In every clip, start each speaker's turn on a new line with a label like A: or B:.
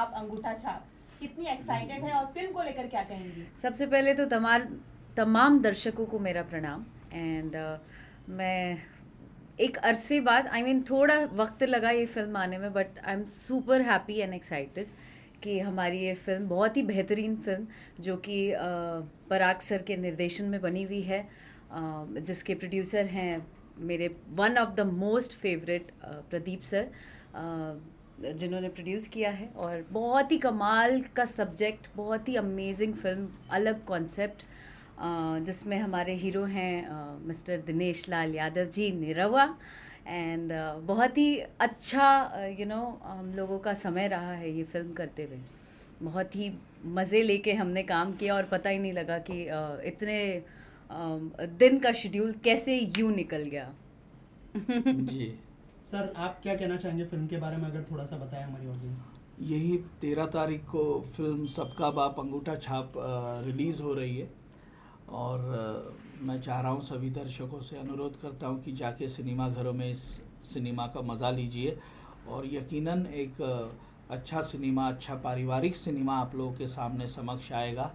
A: बाप अंगूठा छाप, कितनी एक्साइटेड है और फिल्म को लेकर क्या कहेंगी?
B: सबसे पहले तो तमाम दर्शकों को मेरा प्रणाम। एंड मैं एक अरसे बाद थोड़ा वक्त लगा ये फिल्म आने में, but I am super happy and excited कि हमारी ये फिल्म बहुत ही बेहतरीन फिल्म जो कि पराग सर के निर्देशन में बनी हुई है, जिसके प्रोड्यूसर हैं मेरे one of the most favourite Pradeep sir, जिन्होंने प्रोड्यूस किया है। और बहुत ही कमाल का सब्जेक्ट, बहुत ही अमेजिंग फिल्म, अलग कॉन्सेप्ट, जिसमें हमारे हीरो हैं मिस्टर दिनेश लाल यादव जी, निरहुआ। एंड बहुत ही अच्छा हम लोगों का समय रहा है ये फिल्म करते हुए। बहुत ही मज़े लेके हमने काम किया और पता ही नहीं लगा कि इतने दिन का शेड्यूल कैसे यूं निकल गया।
C: जी
D: सर, आप क्या कहना चाहेंगे फिल्म के बारे में, अगर थोड़ा सा बताएं हमारी ऑडियंस को?
C: यही 13 तारीख को फिल्म सबका बाप अंगूठा छाप रिलीज़ हो रही है। और मैं चाह रहा हूँ, सभी दर्शकों से अनुरोध करता हूँ कि जाके सिनेमा घरों में इस सिनेमा का मज़ा लीजिए। और यकीनन एक अच्छा सिनेमा, अच्छा पारिवारिक सिनेमा आप लोगों के सामने समक्ष आएगा।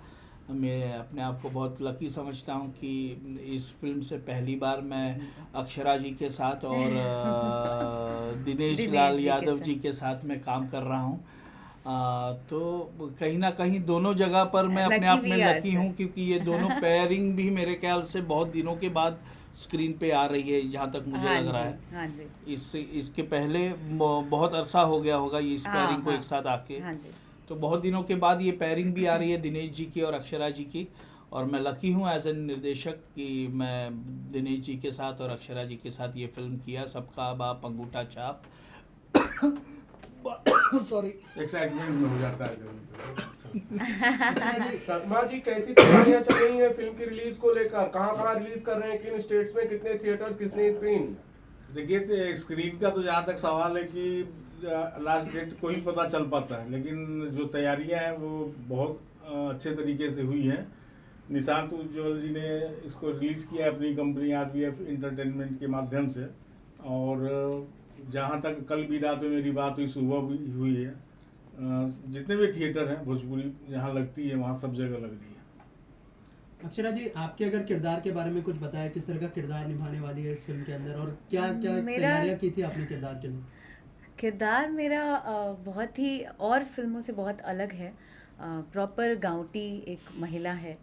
C: मैं अपने आप को बहुत लकी समझता हूँ कि इस फिल्म से पहली बार मैं अक्षरा जी के साथ और दिनेश लाल यादव जी के साथ में काम कर रहा हूँ। तो कहीं ना कहीं दोनों जगह पर मैं अपने आप में लकी हूँ, क्योंकि ये दोनों पेयरिंग भी मेरे ख्याल से बहुत दिनों के बाद स्क्रीन पे आ रही है, जहाँ तक मुझे लग रहा है।
B: हाँ जी।
C: इसके पहले बहुत अरसा हो गया होगा ये इस पेयरिंग को एक साथ आके।
B: हाँ जी।
C: तो बहुत दिनों के बाद ये पेयरिंग भी आ रही है दिनेश जी की और अक्षरा जी की। और मैं लकी हूँ एज ए निर्देशक कि मैं दिनेश जी के साथ और अक्षरा जी के साथ ये फिल्म किया, सबका बाप अंगूठा छाप। सॉरी,
E: एक्साइटमेंट में हो जाता है। शर्मा जी, कैसी तैयारियां चल रही हैं फिल्म की रिलीज को लेकर? कहाँ रिलीज कर रहे हैं, किन स्टेट्स में, कितने थिएटर, कितने स्क्रीन?
F: देखिए, स्क्रीन का तो जहाँ तक सवाल है कि लास्ट डेट को ही पता चल पाता है, लेकिन जो तैयारियां हैं वो बहुत अच्छे तरीके से हुई हैं। निशांत उज्ज्वल जी ने इसको रिलीज़ किया है अपनी कंपनी आरबीएफ एंटरटेनमेंट के माध्यम से। और जहाँ तक कल भी रात में मेरी बात हुई, सुबह भी हुई है, जितने भी थिएटर हैं भोजपुरी जहाँ लगती है वहाँ सब जगह लग रही है।
D: अक्षरा जी, आपके अगर किरदार के बारे में कुछ बताएं, किस तरह का किरदार निभाने वाली है इस फिल्म के अंदर, और क्या क्या तैयारियां की थी आपने किरदार के लिए?
B: किरदार मेरा बहुत ही और फिल्मों से बहुत अलग है। प्रॉपर गाँवटी एक महिला है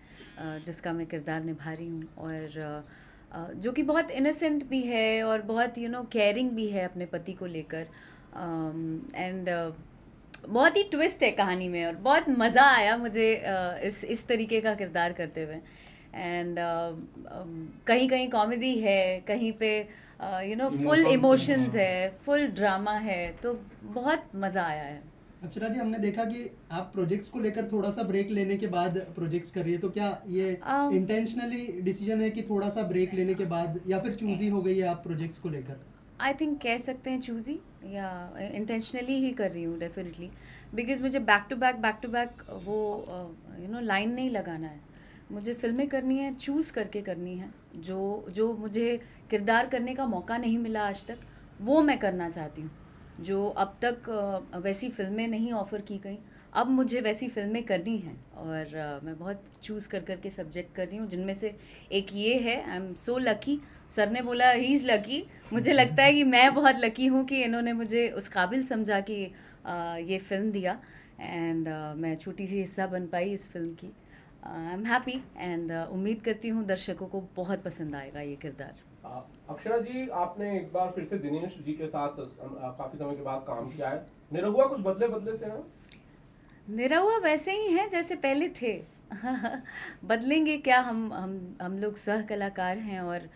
B: जिसका मैं किरदार निभा रही हूँ, और जो कि बहुत इनोसेंट भी है और बहुत केयरिंग भी है अपने पति को लेकर। एंड बहुत ही ट्विस्ट है कहानी में, और बहुत मज़ा आया मुझे इस तरीके का किरदार करते हुए। एंड कहीं कहीं कॉमेडी है, कहीं पे फुल इमोशंस है, फुल ड्रामा है, तो बहुत मज़ा आया है।
D: अक्षरा जी, हमने देखा कि आप प्रोजेक्ट्स को लेकर थोड़ा सा ब्रेक लेने के बाद प्रोजेक्ट्स कर रही है, तो क्या ये इंटेंशनली डिसीजन है कि थोड़ा सा ब्रेक लेने के बाद, या फिर चूजी हो गई है आप प्रोजेक्ट्स को लेकर?
B: आई थिंक कह सकते हैं चूजी, या इंटेंशनली ही कर रही हूँ डेफिनेटली, बिकॉज मुझे बैक टू बैक वो लाइन नहीं लगाना है। मुझे फिल्में करनी है, चूज़ करके करनी है। जो मुझे किरदार करने का मौका नहीं मिला आज तक, वो मैं करना चाहती हूँ। जो अब तक वैसी फिल्में नहीं ऑफ़र की गई, अब मुझे वैसी फिल्में करनी हैं। और मैं बहुत चूज़ कर के सब्जेक्ट कर रही हूँ, जिनमें से एक ये है। I am so lucky. Sir ने बोला ही इज़ लकी, मुझे लगता है कि मैं बहुत लकी हूँ कि इन्होंने मुझे उस काबिल समझा कि ये फ़िल्म दिया। एंड मैं छोटी सी हिस्सा बन पाई इस फिल्म की। आई एम हैप्पी, एंड उम्मीद करती हूँ दर्शकों को बहुत पसंद आएगा ये किरदार।
E: अक्षरा जी, आपने एक बार फिर से दिनेश जी के साथ काफी समय के बाद काम किया है। निरहुआ कुछ बदले से हैं?
B: निरहुआ वैसे ही हैं जैसे पहले थे। बदलेंगे क्या, हम लोग सह कलाकार हैं, और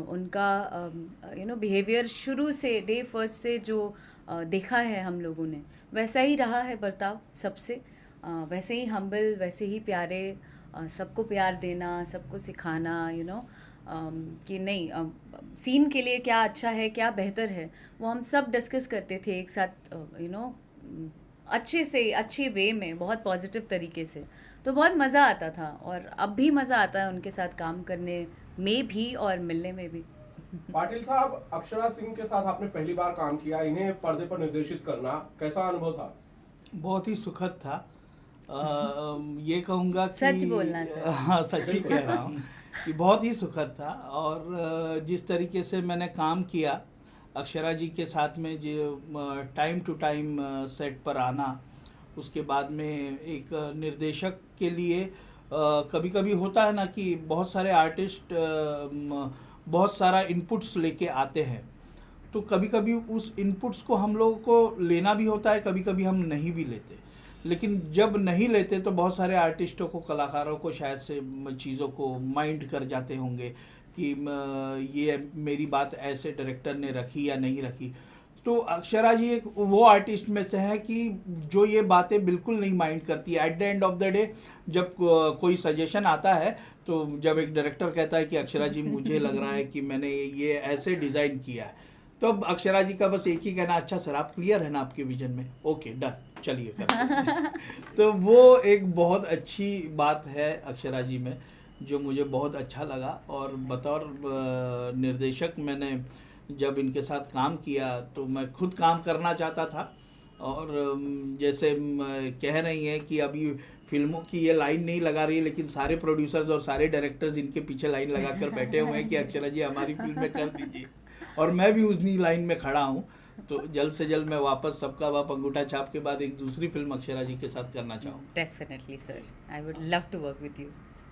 B: उनका बिहेवियर शुरू से, डे फर्स्ट से जो देखा है हम लोगों ने, वैसा ही रहा है बर्ताव सबसे। वैसे ही हम्बल, वैसे ही प्यारे, सबको प्यार देना, सबको सिखाना, कि नहीं, सीन के लिए क्या अच्छा है, क्या बेहतर है, वो हम सब डिस्कस करते थे एक साथ, अच्छे से, अच्छे वे में, बहुत पॉजिटिव तरीके से। तो बहुत मज़ा आता था, और अब भी मज़ा आता है उनके साथ काम करने में भी और मिलने में भी।
E: पाटिल साहब, अक्षरा सिंह के साथ आपने पहली बार काम किया, इन्हें पर्दे पर निर्देशित करना कैसा अनुभव था?
C: बहुत ही सुखद था। ये कहूँगा कि
B: सच बोलना सर।
C: हाँ, सच ही कह रहा हूँ कि बहुत ही सुखद था। और जिस तरीके से मैंने काम किया अक्षरा जी के साथ में, जो टाइम टू टाइम सेट पर आना, उसके बाद में एक निर्देशक के लिए कभी कभी होता है ना कि बहुत सारे आर्टिस्ट बहुत सारा इनपुट्स लेके आते हैं, तो कभी कभी उस इनपुट्स को हम लोगों को लेना भी होता है, कभी कभी हम नहीं भी लेते। लेकिन जब नहीं लेते तो बहुत सारे आर्टिस्टों को, कलाकारों को शायद से चीज़ों को माइंड कर जाते होंगे कि ये मेरी बात ऐसे डायरेक्टर ने रखी या नहीं रखी। तो अक्षरा जी एक वो आर्टिस्ट में से है कि जो ये बातें बिल्कुल नहीं माइंड करती है। At the end of the day जब कोई सजेशन आता है, तो जब एक डायरेक्टर कहता है कि अक्षरा जी मुझे लग रहा है कि मैंने ये ऐसे डिज़ाइन किया है, तो अब अक्षरा जी का बस एक ही कहना, अच्छा सर आप क्लियर है ना आपके विजन में, ओके डन चलिए करते तो वो एक बहुत अच्छी बात है अक्षरा जी में, जो मुझे बहुत अच्छा लगा। और बतौर निर्देशक मैंने जब इनके साथ काम किया तो मैं खुद काम करना चाहता था। और जैसे कह रही हैं कि अभी फिल्मों की ये लाइन नहीं लगा रही है, लेकिन सारे प्रोड्यूसर्स और सारे डायरेक्टर्स इनके पीछे लाइन लगा कर बैठे हुए हैं कि अक्षरा जी हमारी फिल्म में कर दीजिए। और मैं भी उसी लाइन में खड़ा हूँ। तो जल्द से जल्द मैं वापस सबका बाप अंगूठा छाप के बाद एक दूसरी फिल्म अक्षरा जी के साथ करना चाहूँ।
B: Definitely sir, I would love to work with you.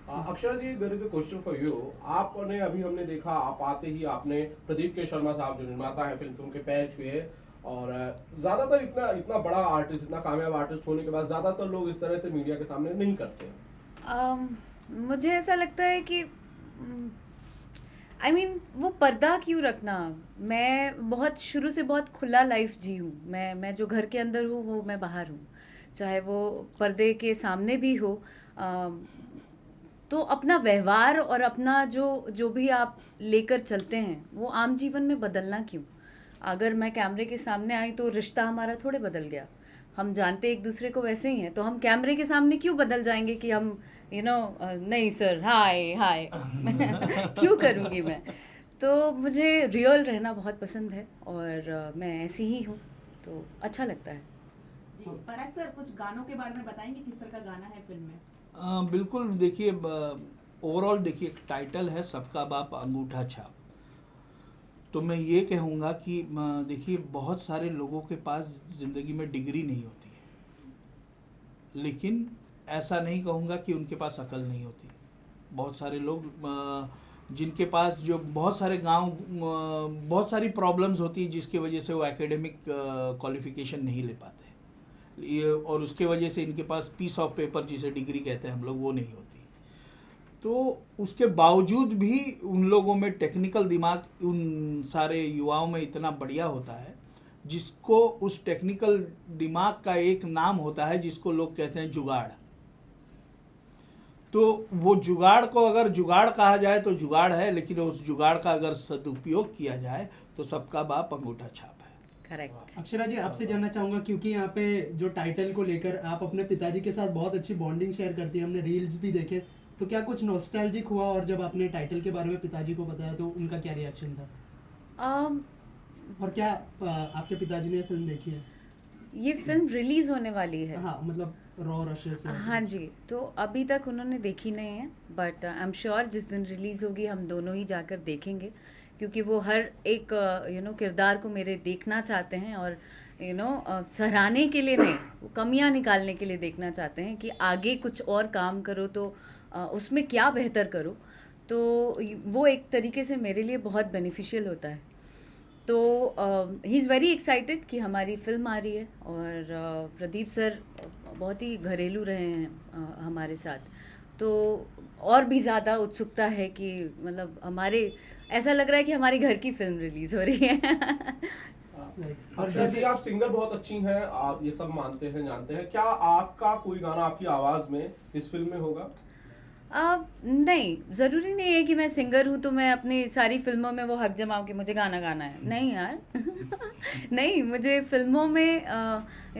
E: Akshara ji, there is a question for you. आपने अभी हमने देखा, आप आते ही आपने प्रदीप के शर्मा साहब जो निर्माता है फिल्म के पैर छुए, और ज्यादातर इतना बड़ा आर्टिस्ट, इतना कामयाब आर्टिस्ट होने के बाद ज्यादातर लोग इस तरह से मीडिया के सामने नहीं करते।
B: मुझे ऐसा लगता है कि I mean, वो पर्दा क्यों रखना। मैं बहुत शुरू से बहुत खुला लाइफ जी हूँ। मैं जो घर के अंदर हूँ वो मैं बाहर हूँ, चाहे वो पर्दे के सामने भी हो। तो अपना व्यवहार और अपना जो भी आप लेकर चलते हैं वो आम जीवन में बदलना क्यों। अगर मैं कैमरे के सामने आई तो रिश्ता हमारा थोड़े बदल गया। हम जानते एक दूसरे को वैसे ही हैं, तो हम कैमरे के सामने क्यों बदल जाएंगे कि हम नहीं सर हाय हाय क्यों करूँगी मैं। तो मुझे रियल रहना बहुत पसंद है और मैं ऐसी ही हूँ, तो अच्छा लगता है।
A: पराग सर, कुछ गानों के बारे में बताएंगे, किस तरह का गाना है फिल्म में?
C: बिल्कुल, देखिए ओवरऑल देखिए टाइटल है सबका बाप अंगूठा छाप। तो मैं ये कहूँगा कि देखिए बहुत सारे लोगों के पास ज़िंदगी में डिग्री नहीं होती है, लेकिन ऐसा नहीं कहूँगा कि उनके पास अकल नहीं होती। बहुत सारे लोग जिनके पास जो बहुत सारे गांव बहुत सारी प्रॉब्लम्स होती है जिसकी वजह से वो एकेडमिक क्वालिफिकेशन नहीं ले पाते, और उसके वजह से इनके पास पीस ऑफ पेपर जिसे डिग्री कहते हैं हम लोग, वो नहीं होती। तो उसके बावजूद भी उन लोगों में टेक्निकल दिमाग उन सारे युवाओं में इतना बढ़िया होता है, जिसको उस टेक्निकल दिमाग का एक नाम होता है जिसको लोग कहते हैं जुगाड़। तो वो जुगाड़ को अगर जुगाड़ कहा जाए तो जुगाड़ है, लेकिन उस जुगाड़ का अगर सदुपयोग किया जाए तो सबका बाप अंगूठा छाप है।
B: करेक्ट।
D: अक्षरा जी, आपसे जानना चाहूंगा, क्योंकि यहाँ पे जो टाइटल को लेकर आप अपने पिताजी के साथ बहुत अच्छी बॉन्डिंग शेयर करती है, हमने रील्स भी देखे, तो क्या कुछ नॉस्टैल्जिक हुआ? और जब आपने टाइटल के बारे में पिताजी को बताया तो उनका क्या रिएक्शन था? और क्या आपके पिताजी ने फिल्म देखी है?
B: ये फिल्म रिलीज होने वाली है।
D: हाँ, मतलब रॉ रशर से।
B: हाँ जी, तो अभी तक उन्होंने देखी नहीं है, बट आई एम श्योर जिस दिन रिलीज़ होगी हम दोनों ही जाकर देखेंगे, क्योंकि वो हर एक किरदार को मेरे देखना चाहते हैं और सराहने के लिए नहीं, वो कमियां निकालने के लिए देखना चाहते हैं कि आगे कुछ और काम करो तो उसमें क्या बेहतर करो। तो वो एक तरीके से मेरे लिए बहुत बेनिफिशियल होता है। तो ही इज़ वेरी एक्साइटेड कि हमारी फिल्म आ रही है, और प्रदीप सर बहुत ही घरेलू रहे हैं हमारे साथ, तो और भी ज़्यादा उत्सुकता है कि मतलब हमारे ऐसा लग रहा है कि हमारी घर की फिल्म रिलीज़ हो रही है।
E: और जैसे आप सिंगर बहुत अच्छी हैं, आप ये सब मानते हैं, जानते हैं, क्या आपका कोई गाना आपकी आवाज़ में इस फिल्म में होगा?
B: नहीं, ज़रूरी नहीं है कि मैं सिंगर हूँ तो मैं अपनी सारी फिल्मों में वो हक जमाऊँ कि मुझे गाना गाना है। नहीं यार नहीं, मुझे फिल्मों में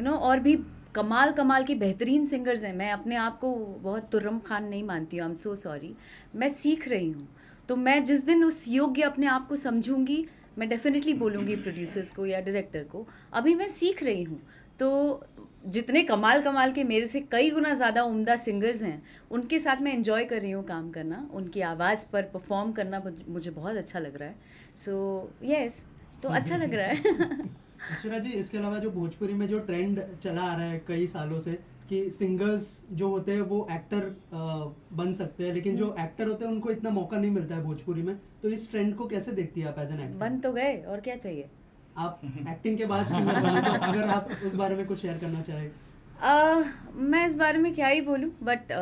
B: और भी कमाल की बेहतरीन सिंगर्स हैं। मैं अपने आप को बहुत तुर्रम खान नहीं मानती हूँ, आई एम सो सॉरी। मैं सीख रही हूँ, तो मैं जिस दिन उस योग्य अपने आप को समझूंगी मैं डेफिनेटली बोलूँगी प्रोड्यूसर्स को या डायरेक्टर को, अभी मैं सीख रही हूँ। तो जितने कमाल कमाल के मेरे से कई गुना ज़्यादा उम्दा सिंगर्स हैं, उनके साथ मैं एंजॉय कर रही हूँ काम करना, उनकी आवाज़ पर परफॉर्म करना मुझे बहुत अच्छा लग रहा है. सो यस, तो अच्छा लग रहा है.
D: अक्षरा जी, इसके अलावा जो भोजपुरी में जो ट्रेंड चला आ रहा है कई सालों से कि सिंगर्स जो होते हैं वो एक्टर बन सकते हैं, लेकिन जो एक्टर होते हैं उनको इतना मौका नहीं मिलता है भोजपुरी में, तो इस ट्रेंड को कैसे देखती है आप एज एन एक्टर?
B: बन तो गए, और क्या चाहिए.
D: आप एक्टिंग के बाद सिंगर बने, तो अगर आप उस बारे में कुछ शेयर करना चाहें.
B: मैं इस बारे में क्या ही बोलूं, बट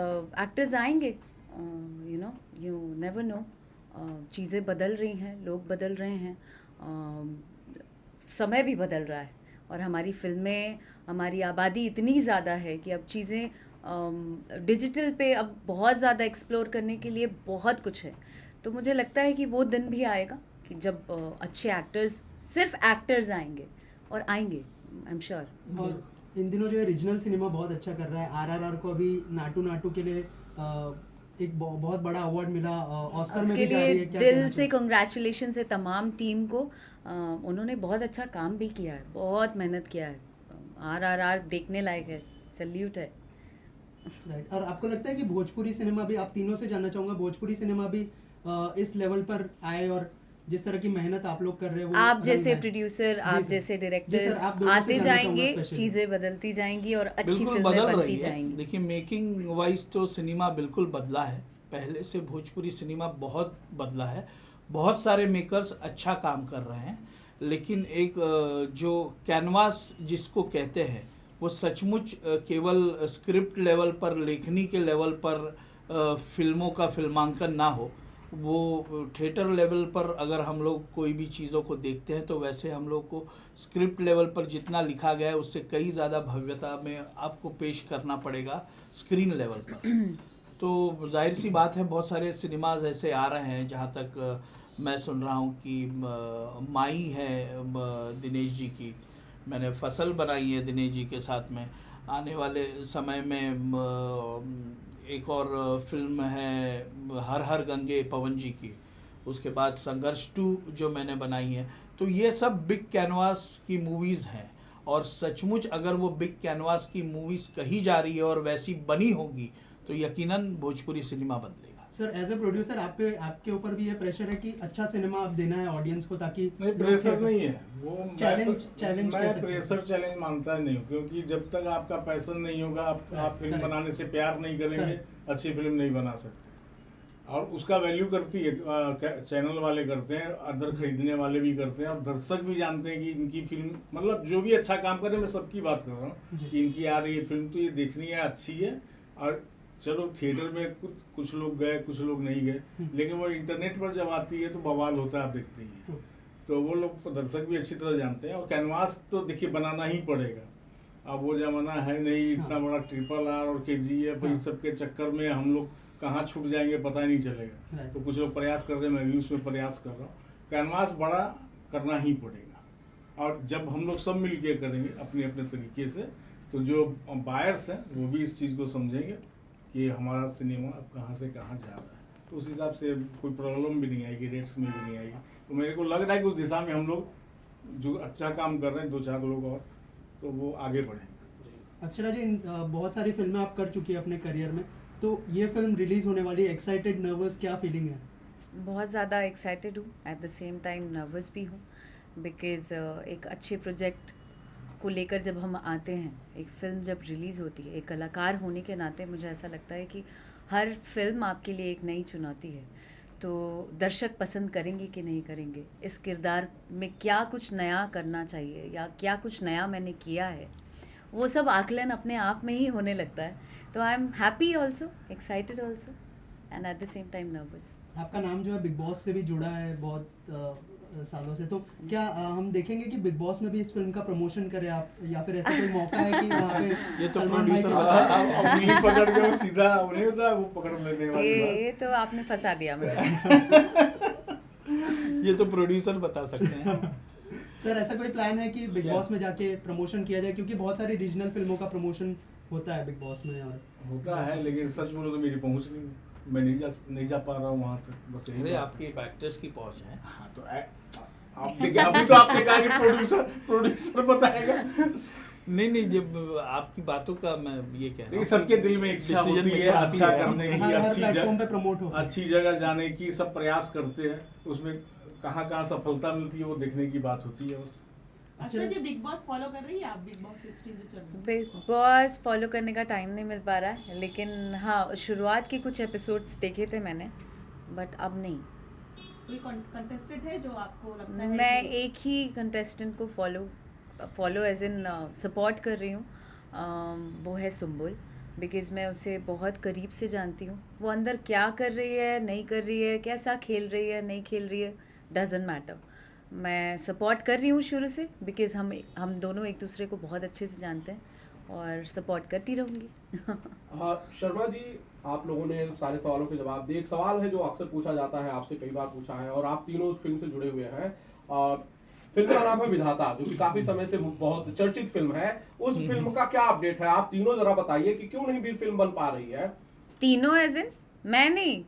B: एक्टर्स आएंगे, यू नेवर नो. चीज़ें बदल रही हैं, लोग बदल रहे हैं, समय भी बदल रहा है, और हमारी फिल्में, हमारी आबादी इतनी ज़्यादा है कि अब चीज़ें डिजिटल पे अब बहुत ज़्यादा एक्सप्लोर करने के लिए बहुत कुछ है. तो मुझे लगता है कि वो दिन भी आएगा कि जब अच्छे एक्टर्स, सिर्फ एक्टर्स आएंगे, और आएंगे, आई एम श्योर.
D: और इन दिनों जो है रीजनल सिनेमा बहुत अच्छा कर रहा है. आरआरआर को अभी नाटू नाटू के लिए एक बहुत बड़ा अवार्ड मिला, ऑस्कर में
B: उसके
D: भी जा रही है.
B: लिए
D: क्या
B: दिल
D: कहना
B: से
D: चाहें?
B: कंग्रेचुलेशन है तमाम टीम को. उन्होंने बहुत अच्छा काम भी किया है, बहुत मेहनत किया है. आरआरआर देखने लायक है, सैल्यूट है.
D: राइट. और आपको लगता है कि भोजपुरी सिनेमा भी, आप तीनों से जानना चाहूंगा, भोजपुरी सिनेमा भी इस लेवल पर आए और जिस तरह की मेहनत आप लोग कर रहे हो वो
B: आप
D: रंग
B: जैसे
D: है?
B: प्रोड्यूसर,
D: जी
B: आप
D: सर.
B: जैसे
D: जी
B: डायरेक्टर्स
D: सर, आप दोनों से
B: आते
D: जानना
B: जाएंगे,
D: चाहूंगा specially.
B: चीज़ें बदलती जाएंगी और अच्छी
C: बिल्कुल
B: फिल्में
C: बदल
B: बनती
C: रही है.
B: जाएंगी.
C: देखिए, मेकिंग वाइज तो सिनेमा बिल्कुल बदला है. पहले से भोजपुरी सिनेमा बहुत बदला है. बहुत सारे मेकर्स अच्छा काम कर रहे हैं, लेकिन एक जो कैनवास जिसको कहते हैं वो सचमुच केवल स्क्रिप्ट लेवल पर, लेखनी के लेवल पर फिल्मों का फिल्मांकन ना हो, वो थिएटर लेवल पर अगर हम लोग कोई भी चीज़ों को देखते हैं तो वैसे हम लोग को स्क्रिप्ट लेवल पर जितना लिखा गया है उससे कई ज़्यादा भव्यता में आपको पेश करना पड़ेगा स्क्रीन लेवल पर. तो जाहिर सी बात है, बहुत सारे सिनेमाज ऐसे आ रहे हैं. जहाँ तक मैं सुन रहा हूँ कि माई है दिनेश जी की, मैंने फसल बनाई है दिनेश जी के साथ में. आने वाले समय में एक और फिल्म है हर हर गंगे पवन जी की. उसके बाद संघर्ष 2 जो मैंने बनाई है. तो ये सब बिग कैनवास की मूवीज़ हैं, और सचमुच अगर वो बिग कैनवास की मूवीज़ कही जा रही है और वैसी बनी होगी तो यकीनन भोजपुरी सिनेमा बदलेगा.
D: सर, एज ए प्रोड्यूसर आपके ऊपर भी ये प्रेशर है कि अच्छा सिनेमा आप देना है ऑडियंस को, ताकि
F: नहीं, प्रेशर नहीं है वो.
D: चैलेंज
F: मैं प्रेशर चैलेंज मानता नहीं हूँ, क्योंकि जब तक आपका पैशन नहीं होगा, आप फिल्म बनाने से प्यार नहीं करेंगे, अच्छी फिल्म नहीं बना सकते. और उसका वैल्यू करती है चैनल वाले करते हैं, अदर खरीदने वाले भी करते हैं, और दर्शक भी जानते हैं कि इनकी फिल्म, मतलब जो भी अच्छा काम करे, मैं सबकी बात कर रहा हूँ कि इनकी आ रही है फिल्म तो ये देखनी है, अच्छी है. और चलो थिएटर में कुछ लोग गए, कुछ लोग नहीं गए, लेकिन वो इंटरनेट पर जब आती है तो बवाल होता है, आप देखते ही हैं. तो वो लोग दर्शक भी अच्छी तरह जानते हैं. और कैनवास तो देखिए बनाना ही पड़ेगा. अब वो जमाना है नहीं, इतना बड़ा RRR और KGF इन सब के चक्कर में हम लोग कहाँ छूट जाएंगे पता ही नहीं चलेगा. तो कुछ लोग प्रयास कर रहे हैं, मैं भी उसमें प्रयास कर रहा हूँ. कैनवास बड़ा करना ही पड़ेगा, और जब हम लोग सब मिल के करेंगे अपने अपने तरीके से, तो जो बायर्स हैं वो भी इस चीज़ को समझेंगे कि हमारा सिनेमा अब कहाँ से कहाँ जा रहा है. तो उस हिसाब से कोई प्रॉब्लम भी नहीं आएगी, रेट्स में भी नहीं आएगी. तो मेरे को लग रहा है कि उस दिशा में हम लोग जो अच्छा काम कर रहे हैं, 2-4 लोग और, तो वो आगे बढ़ेंगे.
D: अक्षरा जी, बहुत सारी फिल्में आप कर चुकी है अपने करियर में, तो ये फिल्म रिलीज होने वाली, एक्साइटेड, नर्वस, क्या फीलिंग है?
B: बहुत ज़्यादा एक्साइटेड हूँ, at the same time nervous भी हूँ, बिकॉज़ एक अच्छे प्रोजेक्ट को लेकर जब हम आते हैं, एक फ़िल्म जब रिलीज़ होती है, एक कलाकार होने के नाते मुझे ऐसा लगता है कि हर फिल्म आपके लिए एक नई चुनौती है. तो दर्शक पसंद करेंगे कि नहीं करेंगे, इस किरदार में क्या कुछ नया करना चाहिए या क्या कुछ नया मैंने किया है, वो सब आकलन अपने आप में ही होने लगता है. तो I am happy also, excited also, and at the same time nervous.
D: आपका नाम जो है बिग बॉस से भी जुड़ा है बहुत सालों से, तो क्या हम देखेंगे कि बिग बॉस में भी इस फिल्म का प्रमोशन करें आप, या फिर ऐसा कोई मौका है कि वहाँ पे
C: ये तो
D: सलमान भाई
C: प्रोड्यूसर
D: के
C: बता
D: साथ-
C: सकते
F: उंगली पकड़ के वो सीधा नहीं होता, वो पकड़ लेने वाली बात.
B: ये तो आपने फंसा दिया मुझे.
C: ये तो प्रोड्यूसर बता सकते हैं.
D: सर, ऐसा कोई प्लान है कि बिग
F: क्या?
D: बॉस में जाके प्रमोशन किया जाए, क्योंकि बहुत सारी रीजनल फिल्मों का प्रमोशन होता है बिग बॉस में, और
F: होता है, लेकिन सच बोलो तो मेरी पहुंच नहीं, मैं नहीं जा पा रहा हूँ वहाँ तक. बस यही
C: अरे
F: बात.
C: आपकी एक्टर्स की पहुंच है.
F: हाँ, तो आप देखिए, अभी तो आपने कहा कि प्रोड्यूसर बताएगा.
C: नहीं, जब आपकी बातों का मैं ये कह रहा
F: देखिए
C: हूँ
F: सबके दिल में इच्छा
C: decision
F: होती है
C: making आती
F: अच्छा
C: है।
F: करने की,
D: हर
F: अच्छी
D: प्लेटफॉर्म पे
F: जगह
D: प्रमोट हो।
F: अच्छी जगह जाने की सब प्रयास करते हैं, उसमें कहाँ कहाँ सफलता मिलती है वो देखने की बात होती है बस।
A: अक्षरा जी बिग बॉस फॉलो कर रही है आप? बिग बॉस 16 जो चल रहा है।
B: बिग बॉस फॉलो करने का टाइम नहीं मिल पा रहा है, लेकिन हाँ शुरुआत के कुछ एपिसोड्स देखे थे मैंने, बट अब नहीं।
A: कोई कंटेस्टेंट है जो आपको लगता है
B: मैं
A: कि-
B: एक ही कंटेस्टेंट को फॉलो एज इन सपोर्ट कर रही हूँ, वो है सुम्बुल, बिकॉज़ मैं उसे बहुत करीब से जानती हूँ। वो अंदर क्या कर रही है, नहीं कर रही है, कैसा खेल रही है, नहीं खेल रही है, डजेंट मैटर। मैं सपोर्ट कर रही हूँ शुरू से, बिकॉज़ हम दोनों एक दूसरे को बहुत अच्छे से जानते हैं और सपोर्ट करती रहूँगी।
E: शर्मा जी, आप लोगों ने सारे सवालों के जवाब दिए। एक सवाल है जो अक्सर पूछा जाता है, आपसे कई बार पूछा है, और आप तीनों उस फिल्म से जुड़े हुए हैं। और फिल्म का नाम है विधाता, जो कि काफी समय से बहुत चर्चित फिल्म है। उस फिल्म का क्या अपडेट है? आप तीनों जरा बताइए कि क्यों नहीं भी फिल्म बन पा रही है।
B: तीनों एज इन मैं नहीं,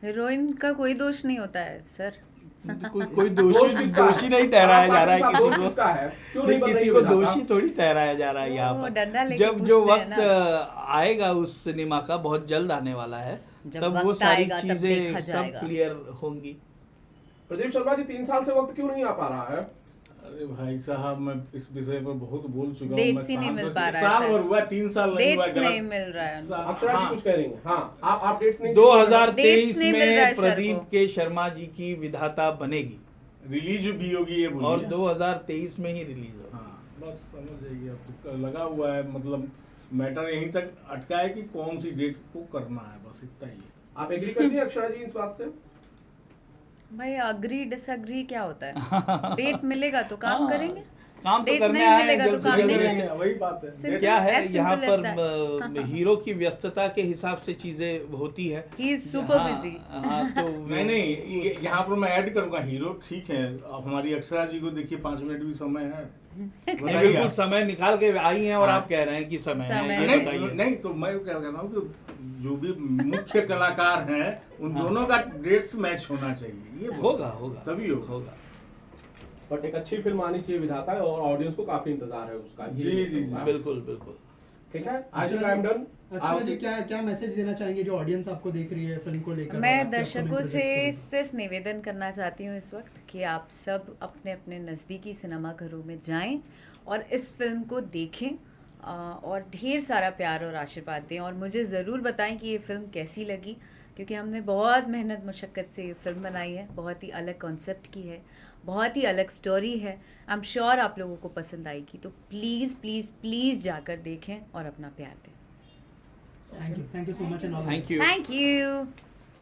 B: हीरोइन का कोई दोष नहीं होता है सर।
C: कोई
E: दोष
C: दोषी
E: किसका है?
C: दोषी नहीं ठहराया जा रहा है
E: दोष
C: किसी को।
E: किसका है? क्यों नहीं बन
C: किसी
E: रही
C: को
E: विधाता?
C: दोषी थोड़ी ठहराया जा रहा है यहाँ
B: वो
C: पर।
B: डंडा लेके
C: जब जो
B: पूछते हैं
C: वक्त आएगा उस सिनेमा का, बहुत जल्द आने वाला है,
B: जब
C: तब वो
B: वक्त
C: सारी
B: आएगा तब देखा
C: चीजें सब
B: जाएगा।
C: क्लियर होंगी।
E: प्रदीप शर्मा जी, 3 साल से वक्त क्यों नहीं आ पा रहा है?
F: अरे भाई साहब, मैं इस विषय पर बहुत बोल चुका हूँ।
B: Dates
F: मैं
B: ही नहीं
F: साल
B: मिल
F: भर-
B: पा रहा है
F: साल भर
B: शायद।
F: हुआ, 3 साल नहीं हुआ।
B: Dates नहीं मिल रहा है उनको।
E: अक्षरा जी
F: हाँ,
E: कुछ कह रही हैं। हाँ, आप डेट्स नहीं
C: 2023
B: Dates नहीं मिल रहा है
C: में
B: सर
C: प्रदीप
B: को।
C: के शर्मा जी की विधाता बनेगी
F: रिलीज भी होगी ये बोलिए।
C: और 2023 में ही रिलीज होगी।
F: हाँ, बस समझ जाइए, अब तो लगा हुआ है, मतलब मैटर यहीं तक अटका है कि कौन सी डेट को करना है, बस इतना ही है।
E: आप एग्री करती हैं अक्षरा जी इस बात से?
B: भाई अग्री डिसअग्री क्या होता है? डेट मिलेगा तो काम
C: हाँ,
B: करेंगे,
C: काम तो
B: डेट
C: करने
B: नहीं
C: आए हैं
B: मिलेगा
C: जल्द
B: तो
C: से
B: काम
C: जल्द।
B: नहीं
F: नहीं,
B: करेंगे।
F: वही बात है।
B: Simple
C: क्या है
B: as
C: यहाँ
B: simple as
C: पर हीरो की व्यस्तता के हिसाब से चीजें होती है।
B: He is super
C: हाँ,
B: busy.
C: हाँ, तो
F: नहीं, यहाँ पर मैं ऐड करूंगा, हीरो ठीक है, अब हमारी अक्षरा जी को देखिए 5 मिनट भी समय है।
C: नहीं,
F: बताइए
C: बिल्कुल
F: आप।
C: समय निकाल के आई हैं और
F: हाँ।
C: आप कह रहे हैं कि समय
B: समय
C: है,
B: है।
C: ये
F: नहीं,
C: बताइए।
F: नहीं, तो मैं क्या कह रहा हूँ कि जो भी मुख्य कलाकार हैं उन
C: हाँ।
F: दोनों का डेट्स मैच होना चाहिए, ये
C: होगा होगा
F: तभी होगा।
E: बट एक अच्छी फिल्म आनी चाहिए विधाता, और ऑडियंस को काफी इंतजार है उसका। ये
F: जी, जी,
E: फिल्म का।
C: बिल्कुल बिल्कुल।
E: ठीक है, आज
D: अक्षरा
E: का आई एम डन।
D: अक्षरा जी, क्या मैसेज देना चाहेंगे जो ऑडियंस आपको देख रही है फिल्म को लेकर? और
B: मैं
D: आपके
B: दर्शकों
D: upcoming
B: से
D: projects को
B: सिर्फ निवेदन करना चाहती हूँ इस वक्त कि आप सब अपने अपने नज़दीकी सिनेमाघरों में जाएं और इस फिल्म को देखें, और ढेर सारा प्यार और आशीर्वाद दें, और मुझे ज़रूर बताएं कि ये फ़िल्म कैसी लगी, क्योंकि हमने बहुत मेहनत मुशक्क़त से ये फ़िल्म बनाई है, बहुत ही अलग कॉन्सेप्ट की है, बहुत ही अलग स्टोरी है। आई एम श्योर आप लोगों को पसंद आएगी, तो प्लीज़ प्लीज़ प्लीज़ जाकर देखें और अपना प्यार दें।
D: Thank you so much and all
C: thank you.
B: Thank you.